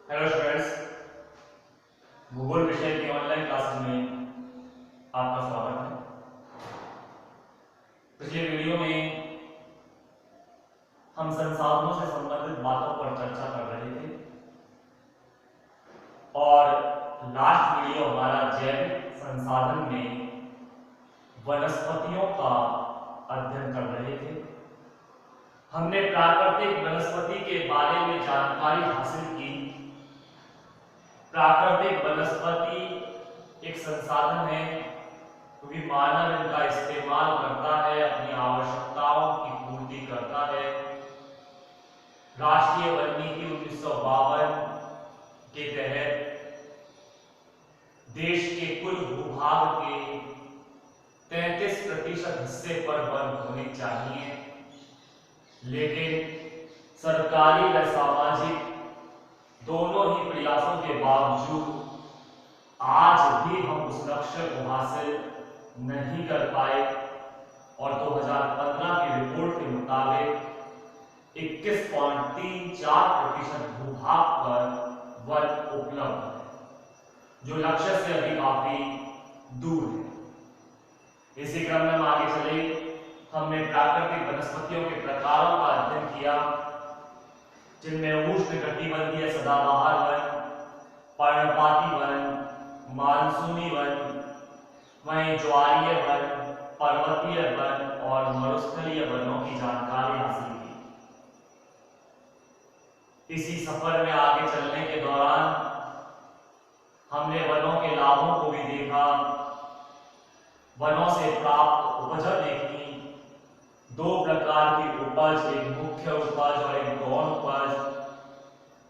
Hello students, भूगोल विषय की ऑनलाइन क्लासेस में आपका स्वागत है। पिछले वीडियो में हम संसाधनों से संबंधित बातों पर चर्चा कर रहे थे और लास्ट वीडियो हमारा जैविक संसाधन में वनस्पतियों का अध्ययन कर रहे थे। हमने प्राकृतिक वनस्पति के बारे में जानकारी हासिल की। प्राकृतिक वनस्पति एक संसाधन है क्योंकि मानव इनका इस्तेमाल करता है, अपनी आवश्यकताओं की पूर्ति करता है। राष्ट्रीय वन नीति 1952 के तहत देश के कुल भूभाग के 33% हिस्से पर वन होने चाहिए, लेकिन सरकारी व सामाजिक दोनों ही प्रयासों के बावजूद आज भी हम उस लक्ष्य को हासिल नहीं कर पाए और 2015 की रिपोर्ट के मुताबिक 21.34% भूभाग पर वन उपलब्ध है, जो लक्ष्य से अभी काफी दूर है। इसी क्रम में हम आगे चले। हमने प्राकृतिक वनस्पतियों के प्रकारों का अध्ययन किया, जिनमें उष्णकटिबंधीय सदाबहार वन, पर्णपाती वन, मानसूनी वन, वहीं ज्वारीय वन, पर्वतीय वन और मरुस्थलीय वनों की जानकारी हासिल की। इसी सफर में आगे चलने के दौरान हमने वनों के लाभों को भी देखा, वनों से प्राप्त उपज देखी। दो प्रकार की उपज, एक मुख्य उपज और एक गौण उपज।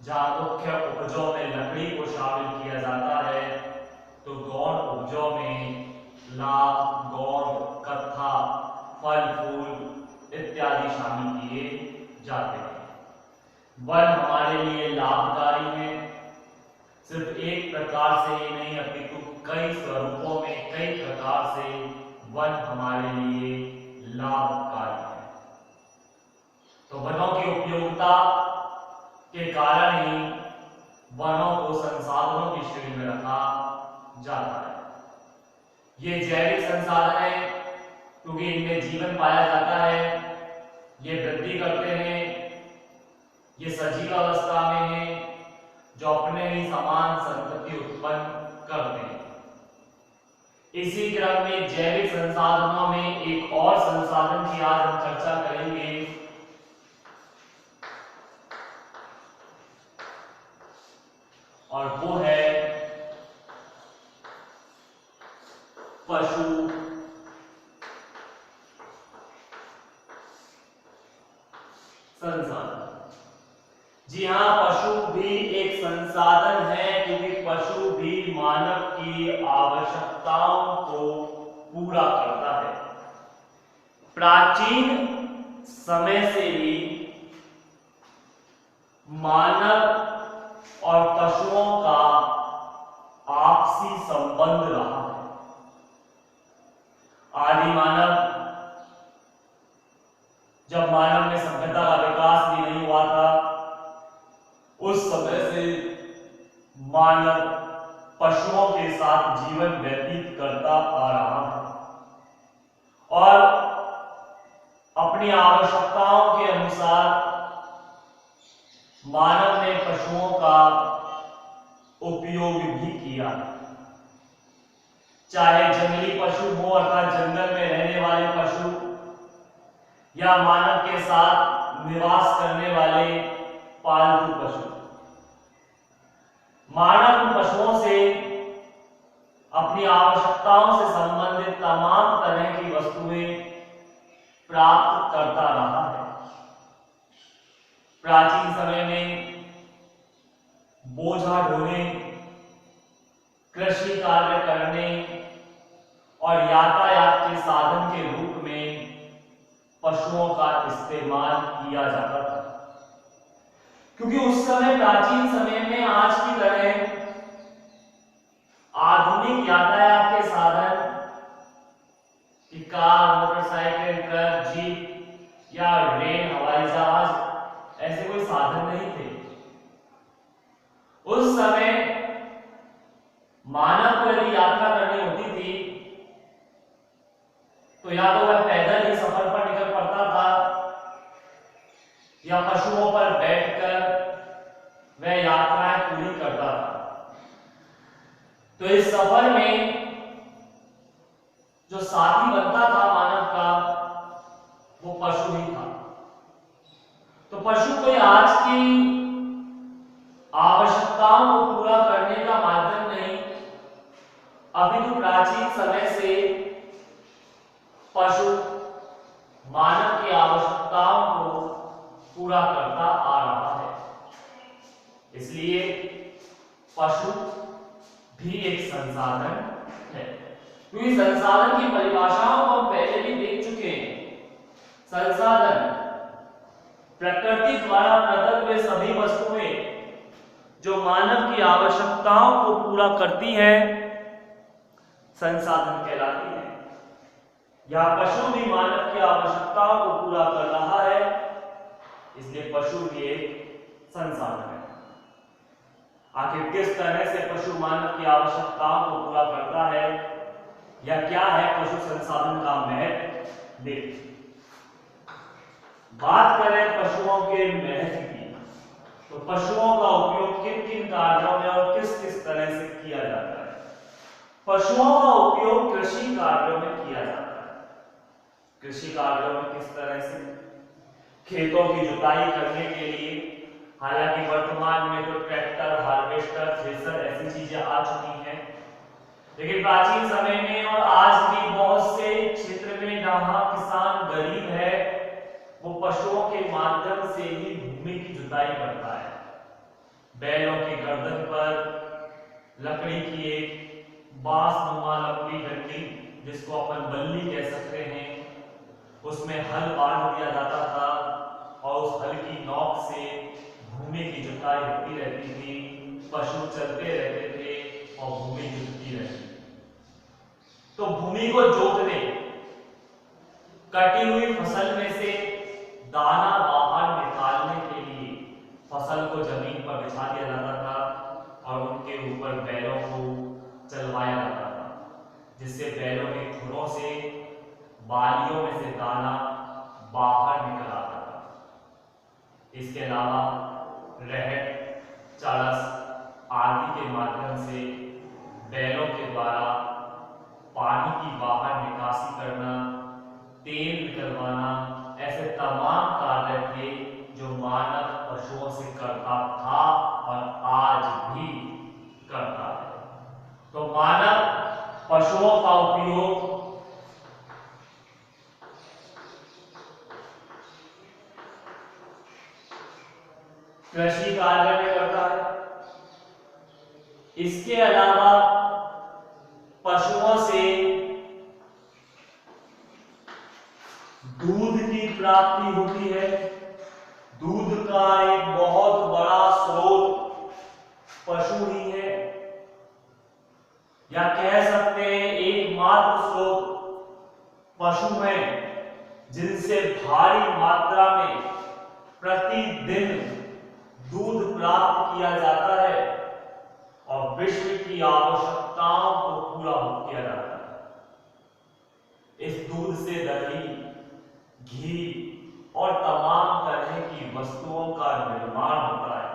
जहां मुख्य उपजों में लकड़ी को शामिल किया जाता है, तो गौण उपजों में लाख, गोंद, कत्था, फल फूल इत्यादि शामिल किए जाते हैं। वन हमारे लिए लाभकारी है, सिर्फ एक प्रकार से ही नहीं अपितु कई स्वरूपों में, कई प्रकार से वन हमारे लिए लाभकारी है। तो वनों की उपयोगिता के कारण ही वनों को संसाधनों की श्रेणी में रखा जाता है। ये जैविक संसाधन है क्योंकि इनमें जीवन पाया जाता है, ये वृद्धि करते हैं, ये सजीव अवस्था में है, जो अपने ही समान संतति उत्पन्न करते हैं। इसी क्रम में जैविक संसाधनों में एक और संसाधन की आज हम चर्चा करेंगे, और वो है पशु संसाधन। जी हाँ, पशु भी एक संसाधन है क्योंकि पशु भी मानव की आवश्यकताओं को पूरा करता है। प्राचीन समय से ही मानव और पशुओं का आपसी संबंध रहा है। आदि मानव, जब मानव में सभ्यता का विकास भी नहीं हुआ था, उस समय से मानव पशुओं के साथ जीवन व्यतीत करता आ रहा है और अपनी आवश्यकताओं के अनुसार मानव ने पशुओं का उपयोग भी किया। चाहे जंगली पशु हो अर्थात जंगल में रहने वाले पशु, या मानव के साथ निवास करने वाले पालतू पशु। मानव पशुओं से अपनी आवश्यकताओं से संबंधित तमाम तरह की वस्तुएं प्राप्त करता रहा है। प्राचीन समय में बोझा ढोने, कृषि कार्य करने और यातायात के साधन के रूप में पशुओं का इस्तेमाल किया जाता था, क्योंकि उस समय प्राचीन समय में आज की तरह आधुनिक यातायात के साधन की कार, मोटरसाइकिल, ट्रक, जीप या रेल, हवाई जहाज ऐसे कोई साधन नहीं थे। उस समय मानव को यदि यात्रा करनी होती थी तो या तो वह पैदल ही सफर पर निकल पड़ता था या पशुओं पर बैठकर वह यात्राएं पूरी करता था। तो इस सफर में जो साथी बनता था मानव का वो पशु ही था। तो पशु कोई आज की आवश्यकताओं को पूरा करने का माध्यम नहीं, अभी तो प्राचीन समय से पशु मानव की आवश्यकताओं को पूरा करता आ रहा है। इसलिए पशु भी एक संसाधन है। क्योंकि संसाधन की परिभाषाओं को हम पहले भी देख चुके हैं। संसाधन प्रकृति द्वारा प्रदत्त हुए सभी वस्तुएं जो मानव की आवश्यकताओं को पूरा करती हैं संसाधन कहलाती है। यह पशु भी मानव की आवश्यकताओं को पूरा कर रहा है, इसलिए पशु भी एक संसाधन है। आखिर किस तरह से पशु मानव की आवश्यकताओं को पूरा करता है या क्या है पशु संसाधन का महत्व देखिए। बात करें पशुओं के महत्व की, तो पशुओं का उपयोग किन किन कार्यों में और किस किस तरह से किया जाता है। पशुओं का उपयोग कृषि कार्यों में किया जाता है। कृषि कार्यों में किस तरह से? खेतों की जुताई करने के लिए, हालांकि वर्तमान में तो ट्रैक्टर, हार्वेस्टर, थ्रेशर ऐसी चीजें आ चुकी हैं, लेकिन प्राचीन समय में और आज भी बहुत से क्षेत्र में जहां किसान गरीब है वो पशुओं के माध्यम से ही भूमि की जुताई करता है। बैलों की गर्दन पर लकड़ी की एक बांसनुमा लकड़ी डंडी, जिसको अपन बल्ली कह सकते हैं, उसमें हल बांध दिया जाता था और उस हल की नोक से भूमि की जुताई होती रहती थी। पशु चलते रहते थे और भूमि जुतती रहती थी। तो भूमि को जोतने, कटी हुई फसल में से दाना बाहर निकालने के लिए फसल को जमीन पर बिछा दिया जाता था और उनके ऊपर बैलों को चलवाया जाता था, जिससे बैलों के खुरों से, बालियों में से दाना बाहर निकल आता था। इसके अलावा रहट, चरस आदि के माध्यम से बैलों के द्वारा पानी की बाहर निकासी करना, तेल निकलवाना, ऐसे तमाम कार्य थे जो मानव पशुओं से करता था और आज भी करता है। तो मानव पशुओं का उपयोग कृषि कार्य में करता है। इसके अलावा पशुओं से दूध की प्राप्ति होती है। दूध का एक बहुत बड़ा स्रोत पशु ही है, या कह सकते हैं एकमात्र स्रोत पशु हैं, जिनसे भारी मात्रा में प्रतिदिन दूध प्राप्त किया जाता है और विश्व की आवश्यकताओं को पूरा किया जाता है। इस दूध से दही, घी और तमाम तरह की वस्तुओं का निर्माण होता है।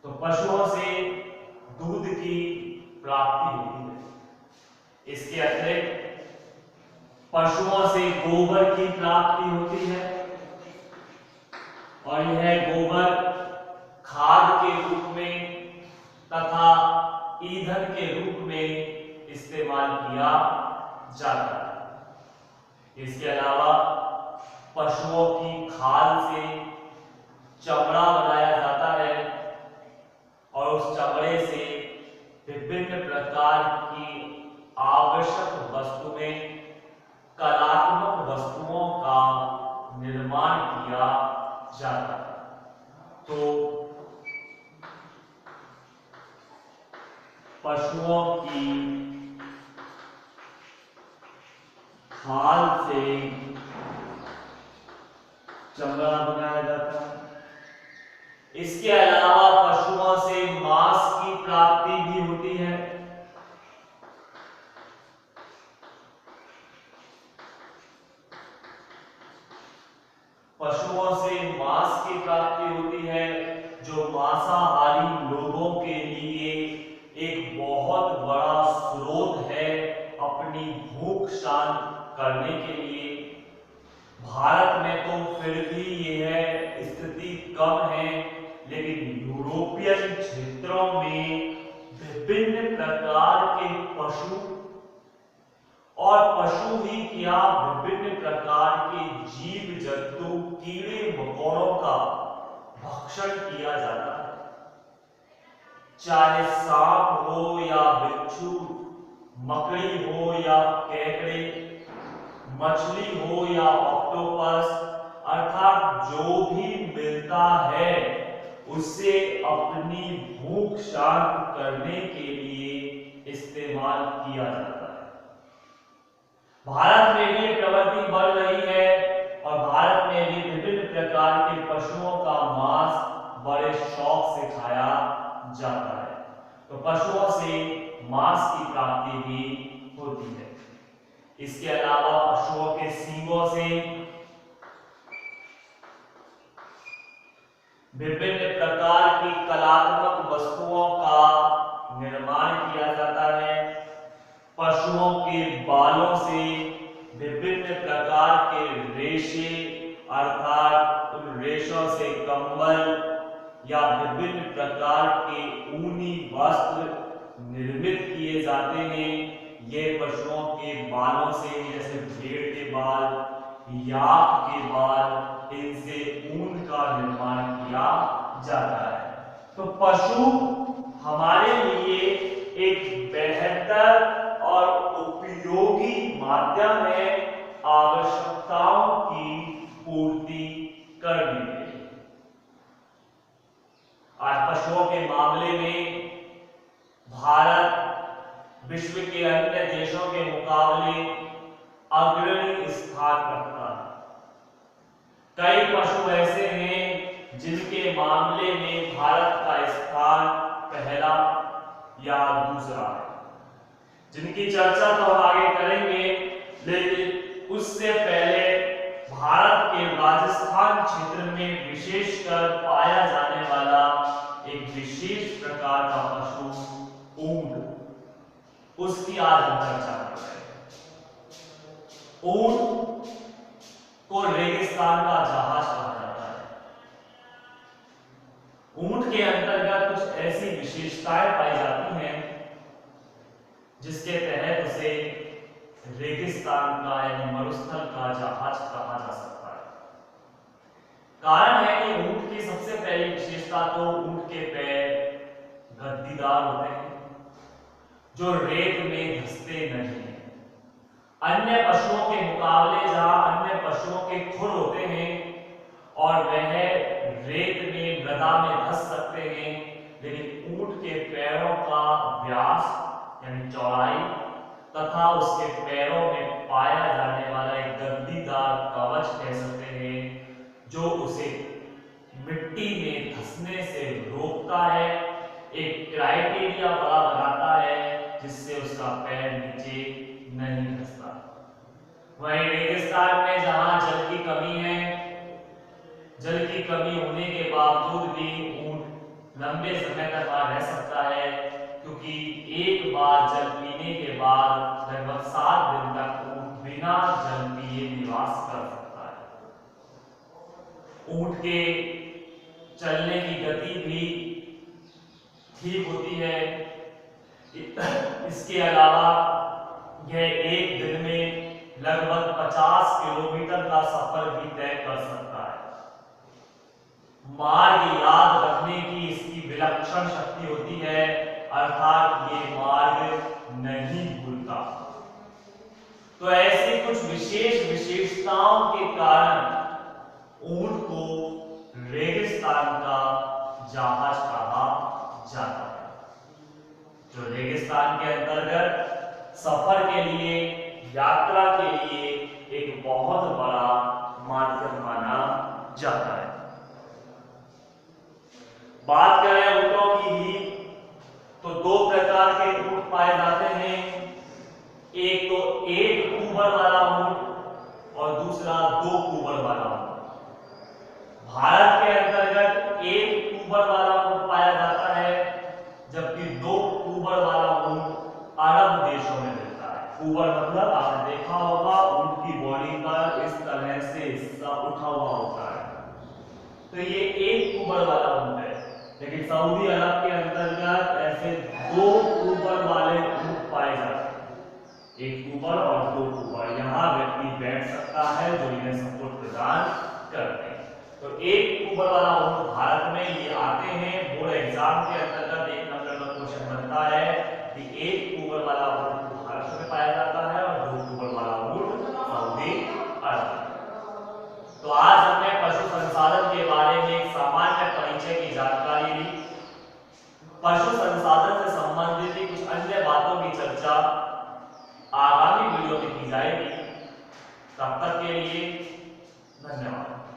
तो पशुओं से दूध की प्राप्ति होती है। इसके अतिरिक्त पशुओं से गोबर की प्राप्ति होती है और यह गोबर खाद के रूप में तथा ईंधन के रूप में इस्तेमाल किया जाता है। इसके अलावा पशुओं की खाल से चमड़ा बनाया जाता है और उस चमड़े से विभिन्न प्रकार की आवश्यक वस्तुएं, कलात्मक वस्तुओं का निर्माण किया जाता है। तो पशुओं की खाल से चमड़ा बनाया जाता है। इसके अलावा पशुओं से मांस प्राप्ति भी होती है। पशुओं से मांस की प्राप्ति होती है, जो मांसाहारी लोगों के लिए एक बहुत बड़ा स्रोत है अपनी भूख शांत करने के लिए। भारत में तो फिर भी यह स्थिति कम है, लेकिन यूरोपियन क्षेत्रों में विभिन्न प्रकार के पशु, और पशु ही क्या विभिन्न प्रकार के जीव जंतु, कीड़े मकोड़ों का भक्षण किया जाता है। चाहे सांप हो या बिच्छू, मकड़ी हो या केकड़े, मछली हो या ऑक्टोपस, अर्थात जो भी मिलता है उसे अपनी भूख शांत करने के लिए इस्तेमाल किया जाता है। भारत में भी प्रवृत्ति बढ़ रही है और भारत में भी विभिन्न प्रकार के पशुओं का मांस बड़े शौक से खाया जाता है। तो पशुओं से मांस की प्राप्ति भी होती है। इसके अलावा पशुओं के सींगों से विभिन्न प्रकार की कलात्मक वस्तुओं का निर्माण किया जाता है। पशुओं के बालों से विभिन्न प्रकार के रेशे, अर्थात उन रेशों से कंबल या विभिन्न प्रकार के ऊनी वस्त्र निर्मित किए जाते हैं। ये पशुओं के बालों से, जैसे भेड़ के बाल, याक के बाल, इनसे ऊन का निर्माण किया जाता है। तो पशु हमारे लिए एक बेहतर और उपयोगी माध्यम है आवश्यकताओं की पूर्ति करने के लिए। आज पशुओं के मामले में भारत विश्व के अन्य देशों के मुकाबले अग्रणी स्थान रखता है। कई पशु ऐसे हैं जिनके मामले में भारत का स्थान पहला या दूसरा है, जिनकी चर्चा तो हम आगे करेंगे। लेकिन उससे पहले भारत के राजस्थान क्षेत्र में विशेषकर पाया जाने वाला एक विशेष प्रकार का पशु ऊंट, उसकी आज हम चर्चा करेंगे। ऊंट को रेगिस्तान का जहाज कहा जाता है। ऊंट के अंतर्गत कुछ ऐसी विशेषताएं पाई जाती हैं जिसके तहत उसे रेगिस्तान का यानी मरुस्थल का जहाज कहा जा सकता है। कारण है कि ऊंट की सबसे पहली विशेषता तो ऊंट के पैर गद्दीदार होते हैं, जो रेत में धंसते नहीं हैं। अन्य पशुओं के मुकाबले जहां अन्य पशुओं के खुर होते हैं और वह रेत में, मृदा में धंस सकते हैं, लेकिन ऊंट के पैरों का व्यास यानी चौड़ाई तथा उसके पैरों में पाया जाने वाला एक गद्दीदार कवच कह सकते हैं, जो उसे मिट्टी में धंसने से रोकता है, एक क्राइटेरिया बड़ा बनाता है जिससे उसका पैर नीचे नहीं धंसता। वहीं रेगिस्तान में जहां जल की कमी है, जल की कमी होने के बावजूद भी ऊंट लंबे समय तक वहां रह सकता है, क्योंकि एक बार जल पीने के बाद लगभग 7 दिन तक ऊंट बिना जल पिए निवास कर सकता है। ऊंट के चलने की गति भी ठीक होती है। इसके अलावा यह एक दिन में लगभग 50 किलोमीटर का सफर भी तय कर सकता है। मार्ग याद रखने की इसकी विलक्षण शक्ति होती है, अर्थात ये मार्ग नहीं भूलता। तो ऐसी कुछ विशेष विशेषताओं के कारण ऊंट को रेगिस्तान का जहाज कहा जाता है, जो रेगिस्तान के अंतर्गत सफर के लिए, यात्रा के लिए एक बहुत बड़ा माध्यम माना जाता है। बात करें ऊंटों की ही, तो दो प्रकार के ऊंट पाए जाते हैं, एक तो एक कुबर वाला ऊंट और दूसरा दो कुबर वाला ऊंट। भारत के अंतर्गत एक कुबर वाला ऊंट पाया जाता है, जबकि दो कुबर वाला ऊंट अरब देशों में मिलता है। कुबर मतलब आपने देखा होगा ऊंट की बॉडी पर इस तरह से हिस्सा उठा हुआ होता है, तो ये एक कुबर वाला ऊंट है। लेकिन सऊदी अरब के अंतर्गत ऐसे दो कुबर वाले ऊंट पाए जाते हैं, एक कुबर और दो कुबर। यहाँ व्यक्ति बैठ सकता है जो इन्हें सपोर्ट प्रदान करते हैं। तो एक कुबर वाला ऊंट भारत में ये आते हैं, बोर्ड एग्जाम के अंतर्गत एक नंबर का क्वेश्चन बनता है कि एक कुबर वाला ऊंट भारत में पाया जाता है और दो कुबर वाला ऊंट सऊदी अरब। तो आज हमने पशु संसाधन के बारे में एक सामान्य परिचय की जानकारी ली। पशु संसाधन से संबंधित ही कुछ अन्य बातों की चर्चा आगामी वीडियो में की जाएगी। तब तक के लिए धन्यवाद।